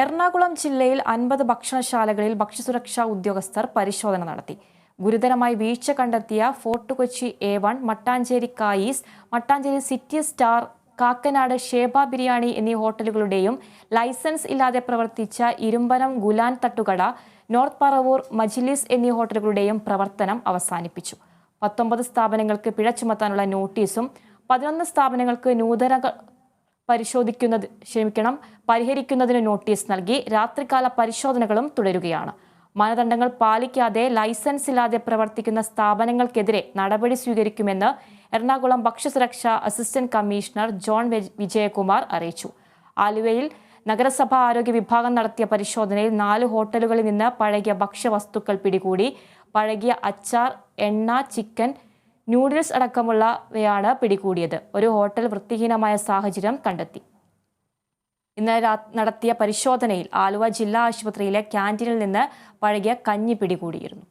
എറണാകുളം ജില്ലയിൽ 50 ഭക്ഷണശാലകളിൽ ഭക്ഷ്യസുരക്ഷാ ഉദ്യോഗസ്ഥർ പരിശോധന നടത്തി. ഗുരുതരമായി വീഴ്ച കണ്ടെത്തിയ Fort Kochi A1, Mattancherry Kayees, Mattancherry city star, Kakkanad Sheba biryani എന്നീ ഹോട്ടലുകളുടെയും ലൈസൻസ് ഇല്ലാതെ പ്രവർത്തിച്ച ഇരുമ്പനം ഗുലാൻ തട്ടുകട, നോർത്ത് പറവൂർ മജ്ലിസ് എന്നീ ഹോട്ടലുകളുടെയും പ്രവർത്തനം അവസാനിപ്പിച്ചു. 19 സ്ഥാപനങ്ങൾക്ക് പിഴ ചുമത്താനുള്ള നോട്ടീസും 11 സ്ഥാപനങ്ങൾക്ക് നൂതന പരിഹരിക്കുന്നതിന് നോട്ടീസ് നൽകി. രാത്രികാല പരിശോധനകളും തുടരുകയാണ്. മാനദണ്ഡങ്ങൾ പാലിക്കാതെ ലൈസൻസ് ഇല്ലാതെ പ്രവർത്തിക്കുന്ന സ്ഥാപനങ്ങൾക്കെതിരെ നടപടി സ്വീകരിക്കുമെന്ന് എറണാകുളം ഭക്ഷ്യസുരക്ഷാ അസിസ്റ്റന്റ് കമ്മീഷണർ ജോൺ വിജയകുമാർ അറിയിച്ചു. ആലുവയിൽ നഗരസഭാ ആരോഗ്യ വിഭാഗം നടത്തിയ പരിശോധനയിൽ 4 ഹോട്ടലുകളിൽ നിന്ന് പഴകിയ ഭക്ഷ്യവസ്തുക്കൾ പിടികൂടി. പഴകിയ അച്ചാർ, എണ്ണ, ചിക്കൻ, നൂഡിൽസ് അടക്കമുള്ളവയാണ് പിടികൂടിയത്. ഒരു ഹോട്ടൽ വൃത്തിഹീനമായ സാഹചര്യം കണ്ടെത്തി. ഇന്നലെ നടത്തിയ പരിശോധനയിൽ ആലുവ ജില്ലാ ആശുപത്രിയിലെ ക്യാന്റീനിൽ നിന്ന് പഴകിയ കഞ്ഞി പിടികൂടിയിരുന്നു.